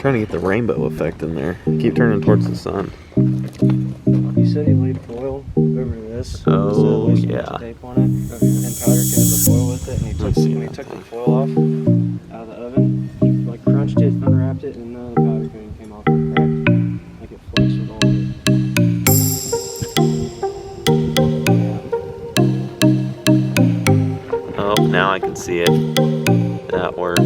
Trying to get the rainbow effect in there. Keep turning towards the sun. He said he laid foil over this. Oh, so yeah. tape on it, and powder coated the foil with it. And he took the foil off out of the oven, like crunched it, unwrapped it, and the powder coating came off and cracked, like it flexed with all of it. Oh, now I can see it. That worked.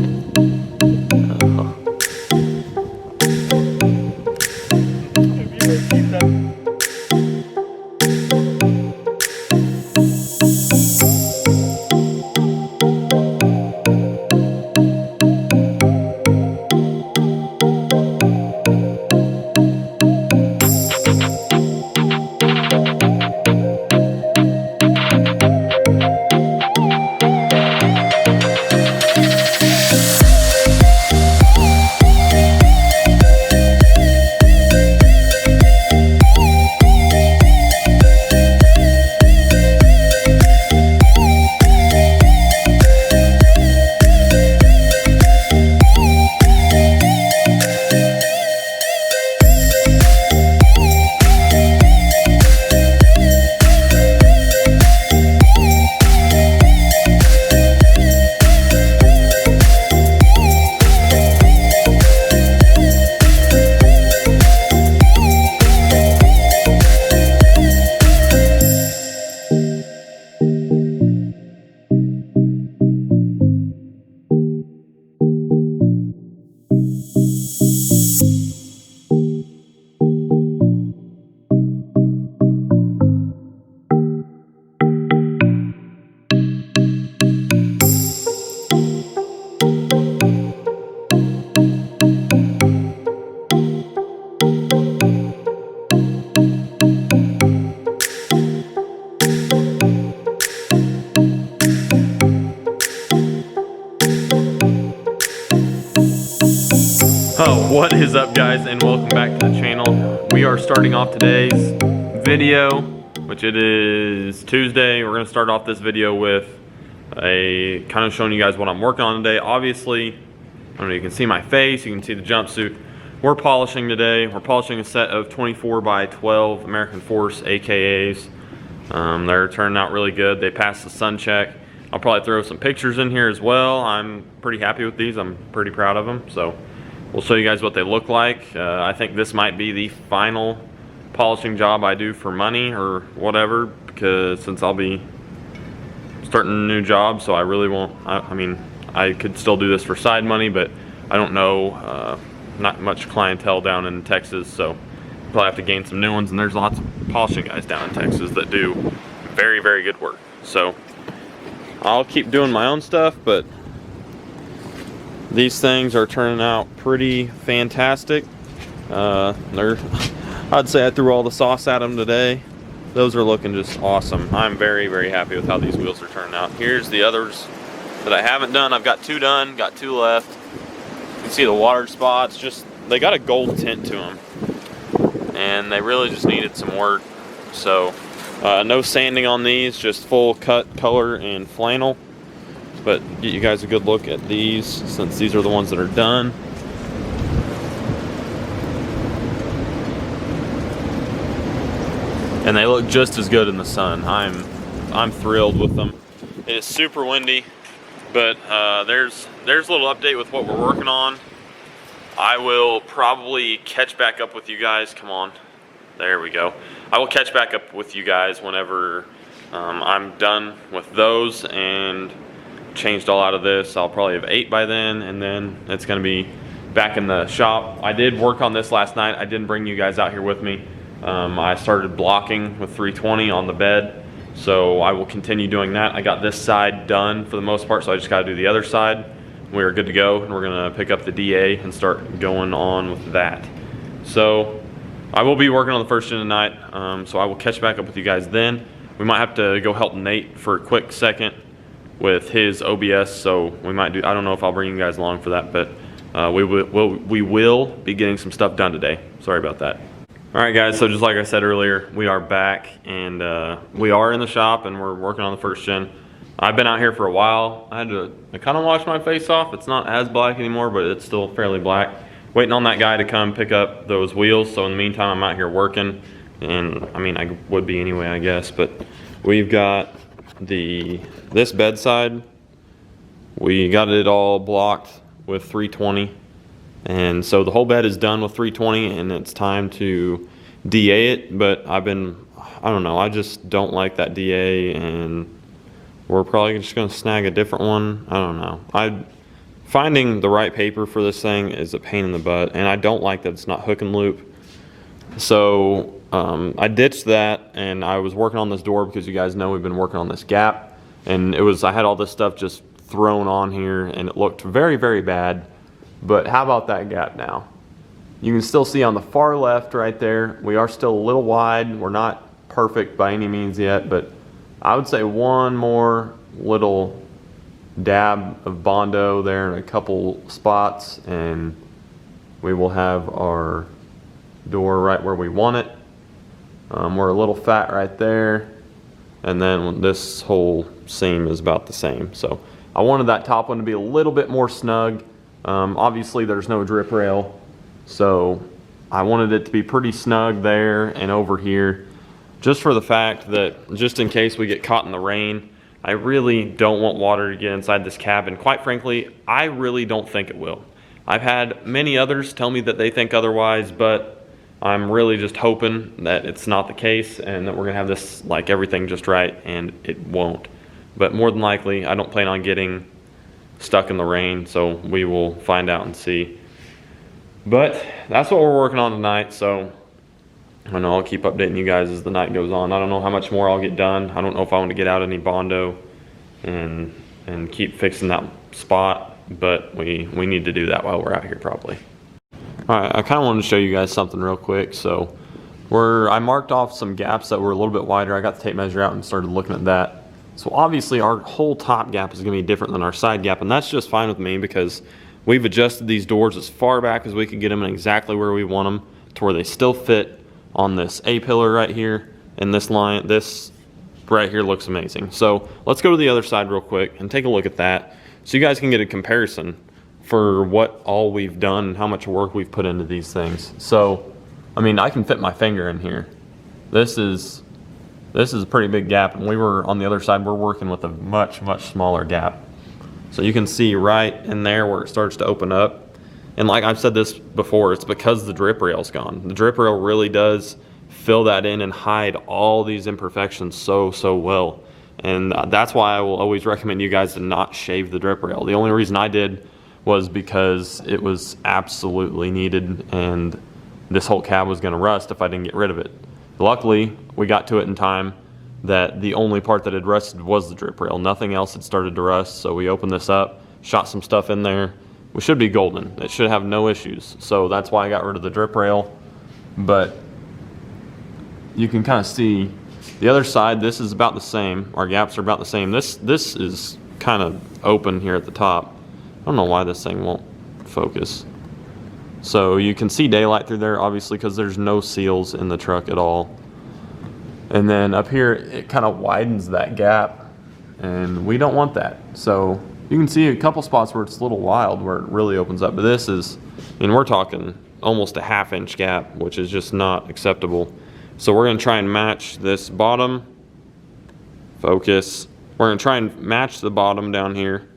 Oh, what is up, guys, and welcome back to the channel. We are starting off today's video, which it is Tuesday. We're going to start off this video with a kind of showing you guys what I'm working on today. Obviously, I don't know, you can see my face, you can see the jumpsuit. We're polishing today. We're polishing a set of 24 by 12 American Force AKAs. They're turning out really good. They passed the sun check. I'll probably throw some pictures in here as well. I'm pretty happy with these. I'm pretty proud of them. So we'll show you guys what they look like. I think this might be the final polishing job I do for money or whatever, because since I'll be starting a new job, so I really won't, I mean, I could still do this for side money, but I don't know, not much clientele down in Texas, so probably have to gain some new ones, and there's lots of polishing guys down in Texas that do very, very good work. So I'll keep doing my own stuff, but these things are turning out pretty fantastic. I'd say I threw all the sauce at them today. Those are looking just awesome. I'm very, very happy with how these wheels are turning out. Here's the others that I haven't done. I've got 2 done, got 2 left. You can see the water spots, just, they got a gold tint to them. And they really just needed some work. So, no sanding on these, just full cut color and flannel. But get you guys a good look at these, since these are the ones that are done. And they look just as good in the sun. I'm thrilled with them. It is super windy, but there's a little update with what we're working on. I will probably catch back up with you guys. Come on, there we go. I will catch back up with you guys whenever I'm done with those and changed all out of this. I'll probably have 8 by then, and then it's gonna be back in the shop. I did work on this last night. I didn't bring you guys out here with me. I started blocking with 320 on the bed, so I will continue doing that. I got this side done for the most part, so I just gotta do the other side. We are good to go, and we're gonna pick up the DA and start going on with that. So I will be working on the first gen tonight, so I will catch back up with you guys then. We might have to go help Nate for a quick second with his OBS, so we might do, I don't know if I'll bring you guys along for that, but we will be getting some stuff done today. Sorry about that. All right, guys, so just like I said earlier, we are back, and we are in the shop, and we're working on the first gen. I've been out here for a while. I kind of wash my face off. It's not as black anymore, but it's still fairly black. waiting on that guy to come pick up those wheels. So in the meantime, I'm out here working, and I mean, I would be anyway, I guess. But we've got this bedside. We got it all blocked with 320, and so the whole bed is done with 320, and it's time to DA it. But I don't know, I just don't like that DA, and we're probably just gonna snag a different one. I don't know. Finding the right paper for this thing is a pain in the butt, and I don't like that it's not hook and loop. So I ditched that, and I was working on this door because you guys know we've been working on this gap, and I had all this stuff just thrown on here, and it looked very, very bad. But how about that gap now? You can still see on the far left right there, we are still a little wide. We're not perfect by any means yet, but I would say one more little dab of Bondo there in a couple spots, and we will have our door right where we want it. We're a little fat right there, and then this whole seam is about the same. So I wanted that top one to be a little bit more snug. Obviously there's no drip rail, so I wanted it to be pretty snug there and over here, just for the fact that just in case we get caught in the rain, I really don't want water to get inside this cabin. Quite frankly, I really don't think it will. I've had many others tell me that they think otherwise, but I'm really just hoping that it's not the case and that we're gonna have this, like, everything just right, and it won't. But more than likely, I don't plan on getting stuck in the rain, so we will find out and see. But that's what we're working on tonight, so I don't know, I'll keep updating you guys as the night goes on. I don't know how much more I'll get done. I don't know if I want to get out any Bondo and keep fixing that spot, but we need to do that while we're out here probably. All right, I kind of wanted to show you guys something real quick. So I marked off some gaps that were a little bit wider. I got the tape measure out and started looking at that. So obviously our whole top gap is going to be different than our side gap, and that's just fine with me because we've adjusted these doors as far back as we can get them and exactly where we want them to where they still fit on this A-pillar right here, and this line, this right here looks amazing. So let's go to the other side real quick and take a look at that so you guys can get a comparison for what all we've done and how much work we've put into these things. So, I mean, I can fit my finger in here. This is a pretty big gap, and we were on the other side, we're working with a much, much smaller gap. So you can see right in there where it starts to open up. And like I've said this before, it's because the drip rail's gone. The drip rail really does fill that in and hide all these imperfections so well. And that's why I will always recommend you guys to not shave the drip rail. The only reason I did was because it was absolutely needed, and this whole cab was gonna rust if I didn't get rid of it. Luckily, we got to it in time that the only part that had rusted was the drip rail. Nothing else had started to rust, so we opened this up, shot some stuff in there. We should be golden. It should have no issues. So that's why I got rid of the drip rail. But you can kind of see the other side, this is about the same. Our gaps are about the same. This is kind of open here at the top. I don't know why this thing won't focus. So you can see daylight through there, obviously, because there's no seals in the truck at all. And then up here, it kind of widens that gap, and we don't want that. So you can see a couple spots where it's a little wild, where it really opens up. But this is, I mean, we're talking almost a ½ inch gap, which is just not acceptable. So we're gonna try and match this bottom, focus. We're gonna try and match the bottom down here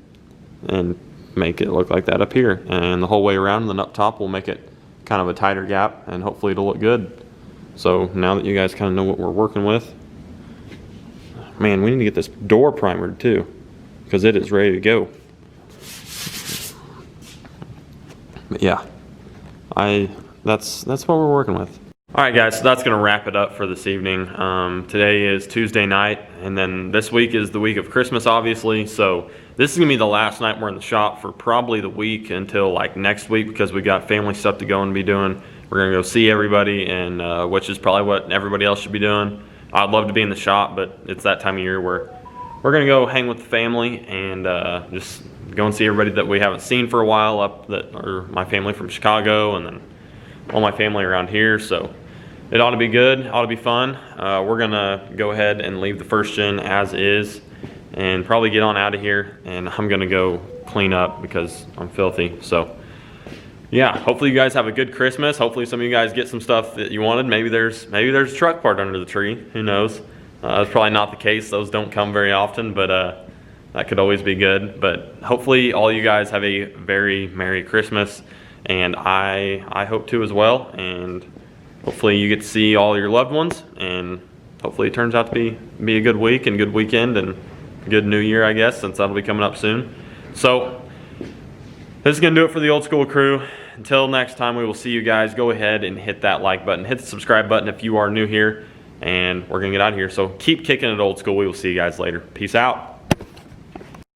and make it look like that up here. And the whole way around, and then up top, we'll make it kind of a tighter gap, and hopefully it'll look good. So now that you guys kind of know what we're working with, man, we need to get this door primered too, because it is ready to go. But yeah, that's what we're working with. All right, guys, so that's gonna wrap it up for this evening. Today is Tuesday night, and then this week is the week of Christmas, obviously. So this is gonna be the last night we're in the shop for probably the week until like next week, because we got family stuff to go and be doing. We're gonna go see everybody, and which is probably what everybody else should be doing. I'd love to be in the shop, but it's that time of year where we're gonna go hang with the family and just go and see everybody that we haven't seen for a while, that are my family from Chicago, and then all my family around here. So it ought to be good, ought to be fun. We're gonna go ahead and leave the first gen as is and probably get on out of here, and I'm gonna go clean up because I'm filthy. So yeah, hopefully you guys have a good Christmas. Hopefully some of you guys get some stuff that you wanted. Maybe there's a truck part under the tree. Who knows? That's probably not the case. Those don't come very often, but that could always be good. But hopefully all you guys have a very Merry Christmas, and I hope to as well. And hopefully you get to see all your loved ones, and hopefully it turns out to be a good week and good weekend and good New Year, I guess, since that'll be coming up soon. So this is gonna do it for the Old School crew. Until next time, we will see you guys. Go ahead and hit that like button, hit the subscribe button if you are new here, and we're gonna get out of here. So keep kicking it old school. We will see you guys later. Peace out.